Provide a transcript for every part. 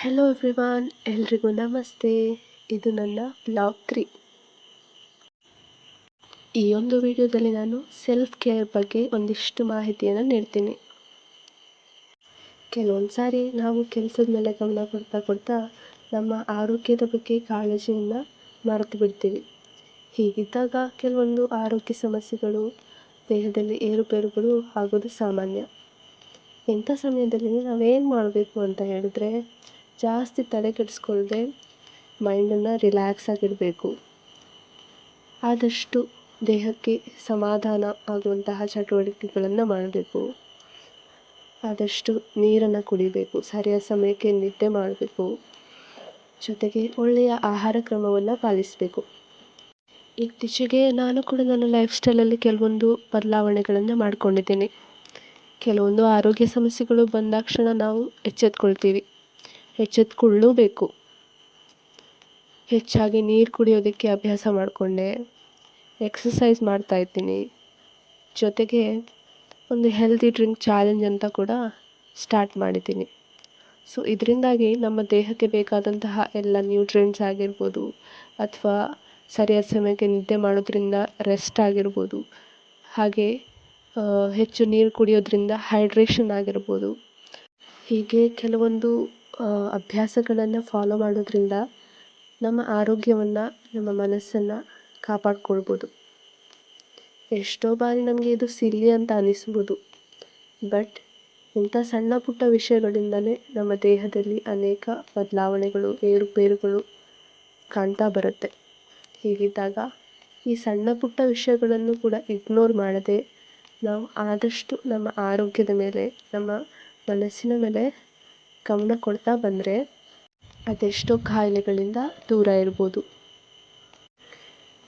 Hello everyone, ಎಲ್ರಿಗೂ ನಮಸ್ತೆ. ಇದು ನನ್ನ ಬ್ಲಾಗ್ 3. ಈ ಒಂದು ವಿಡಿಯೋದಲ್ಲಿ ನಾನು ಸೆಲ್ಫ್ ಕೇರ್ ಬಗ್ಗೆ ಒಂದಿಷ್ಟು ಮಾಹಿತಿಯನ್ನು ನೀಡ್ತೀನಿ. ಕೆಲವೊಂದು ಸಾರಿ ನಾವು ಕೆಲಸದ ಮೇಲೆ ಗಮನ ಕೊಡ್ತಾ ನಮ್ಮ ಆರೋಗ್ಯದ ಬಗ್ಗೆ ಕಾಳಜಿಯನ್ನು ಮರೆತು ಬಿಡ್ತೀವಿ. ಹೀಗಿದ್ದಾಗ ಕೆಲವೊಂದು ಆರೋಗ್ಯ ಸಮಸ್ಯೆಗಳು, ದೇಹದಲ್ಲಿ ಏರುಪೇರುಗಳು ಆಗೋದು ಸಾಮಾನ್ಯ. ಇಂಥ ಸಮಯದಲ್ಲಿ ನಾವೇನು ಮಾಡಬೇಕು ಅಂತ ಹೇಳಿದ್ರೆ, ಜಾಸ್ತಿ ತಲೆ ಕೆಡಿಸ್ಕೊಳ್ದೆ ಮೈಂಡನ್ನು ರಿಲ್ಯಾಕ್ಸ್ ಆಗಿಡಬೇಕು. ಆದಷ್ಟು ದೇಹಕ್ಕೆ ಸಮಾಧಾನ ಆಗುವಂತಹ ಚಟುವಟಿಕೆಗಳನ್ನು ಮಾಡಬೇಕು. ಆದಷ್ಟು ನೀರನ್ನು ಕುಡಿಬೇಕು, ಸರಿಯಾದ ಸಮಯಕ್ಕೆ ನಿದ್ದೆ ಮಾಡಬೇಕು, ಜೊತೆಗೆ ಒಳ್ಳೆಯ ಆಹಾರ ಕ್ರಮವನ್ನು ಪಾಲಿಸಬೇಕು. ಇತ್ತೀಚೆಗೆ ನಾನು ಕೂಡ ನನ್ನ ಲೈಫ್ ಸ್ಟೈಲಲ್ಲಿ ಕೆಲವೊಂದು ಬದಲಾವಣೆಗಳನ್ನು ಮಾಡ್ಕೊಂಡಿದ್ದೀನಿ. ಕೆಲವೊಂದು ಆರೋಗ್ಯ ಸಮಸ್ಯೆಗಳು ಬಂದಾಕ್ಷಣ ನಾವು ಎಚ್ಚೆತ್ಕೊಳ್ಳಬೇಕು. ಹೆಚ್ಚಾಗಿ ನೀರು ಕುಡಿಯೋದಕ್ಕೆ ಅಭ್ಯಾಸ ಮಾಡಿಕೊಂಡೆ, ಎಕ್ಸಸೈಸ್ ಮಾಡ್ತಾಯಿದ್ದೀನಿ, ಜೊತೆಗೆ ಒಂದು ಹೆಲ್ದಿ ಡ್ರಿಂಕ್ ಚಾಲೆಂಜ್ ಅಂತ ಕೂಡ ಸ್ಟಾರ್ಟ್ ಮಾಡಿದ್ದೀನಿ. ಸೊ ಇದರಿಂದಾಗಿ ನಮ್ಮ ದೇಹಕ್ಕೆ ಬೇಕಾದಂತಹ ಎಲ್ಲ ನ್ಯೂಟ್ರಿಯೆಂಟ್ಸ್ ಆಗಿರ್ಬೋದು, ಅಥವಾ ಸರಿಯಾದ ಸಮಯಕ್ಕೆ ನಿದ್ದೆ ಮಾಡೋದ್ರಿಂದ ರೆಸ್ಟ್ ಆಗಿರ್ಬೋದು, ಹಾಗೆ ಹೆಚ್ಚು ನೀರು ಕುಡಿಯೋದ್ರಿಂದ ಹೈಡ್ರೇಷನ್ ಆಗಿರ್ಬೋದು, ಹೀಗೆ ಕೆಲವೊಂದು ಅಭ್ಯಾಸಗಳನ್ನು ಫಾಲೋ ಮಾಡೋದ್ರಿಂದ ನಮ್ಮ ಆರೋಗ್ಯವನ್ನು, ನಮ್ಮ ಮನಸ್ಸನ್ನು ಕಾಪಾಡ್ಕೊಳ್ಬೋದು. ಎಷ್ಟೋ ಬಾರಿ ನಮಗೆ ಇದು ಸಿಲ್ಲಿ ಅಂತ ಅನಿಸ್ಬೋದು, ಬಟ್ ಇಂಥ ಸಣ್ಣ ಪುಟ್ಟ ವಿಷಯಗಳಿಂದಲೇ ನಮ್ಮ ದೇಹದಲ್ಲಿ ಅನೇಕ ಬದಲಾವಣೆಗಳು, ಏರುಪೇರುಗಳು ಕಾಣ್ತಾ ಬರುತ್ತೆ. ಹೀಗಿದ್ದಾಗ ಈ ಸಣ್ಣ ಪುಟ್ಟ ವಿಷಯಗಳನ್ನು ಕೂಡ ಇಗ್ನೋರ್ ಮಾಡದೆ ನಾವು ಆದಷ್ಟು ನಮ್ಮ ಆರೋಗ್ಯದ ಮೇಲೆ, ನಮ್ಮ ಮನಸ್ಸಿನ ಮೇಲೆ ಗಮನ ಕೊಡ್ತಾ ಬಂದರೆ ಅದೆಷ್ಟೋ ಕಾಯಿಲೆಗಳಿಂದ ದೂರ ಇರ್ಬೋದು.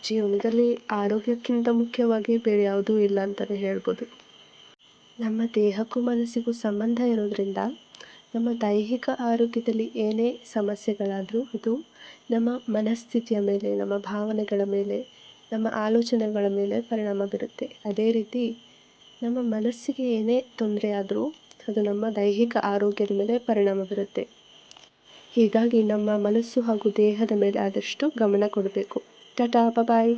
ಜೀವನದಲ್ಲಿ ಆರೋಗ್ಯಕ್ಕಿಂತ ಮುಖ್ಯವಾಗಿ ಬೇರೆ ಯಾವುದೂ ಇಲ್ಲ ಅಂತಲೇ ಹೇಳ್ಬೋದು. ನಮ್ಮ ದೇಹಕ್ಕೂ ಮನಸ್ಸಿಗೂ ಸಂಬಂಧ ಇರೋದ್ರಿಂದ ನಮ್ಮ ದೈಹಿಕ ಆರೋಗ್ಯದಲ್ಲಿ ಏನೇ ಸಮಸ್ಯೆಗಳಾದರೂ ಅದು ನಮ್ಮ ಮನಸ್ಥಿತಿಯ ಮೇಲೆ, ನಮ್ಮ ಭಾವನೆಗಳ ಮೇಲೆ, ನಮ್ಮ ಆಲೋಚನೆಗಳ ಮೇಲೆ ಪರಿಣಾಮ ಬೀರುತ್ತೆ. ಅದೇ ರೀತಿ ನಮ್ಮ ಮನಸ್ಸಿಗೆ ಏನೇ ತೊಂದರೆ ಆದರೂ ಅದು ನಮ್ಮ ದೈಹಿಕ ಆರೋಗ್ಯದ ಮೇಲೆ ಪರಿಣಾಮ ಬೀರುತ್ತೆ. ಹೀಗಾಗಿ ನಮ್ಮ ಮನಸ್ಸು ಹಾಗೂ ದೇಹದ ಮೇಲೆ ಆದಷ್ಟು ಗಮನ ಕೊಡಬೇಕು. ಟಾಟಾ, ಬಾಯ್.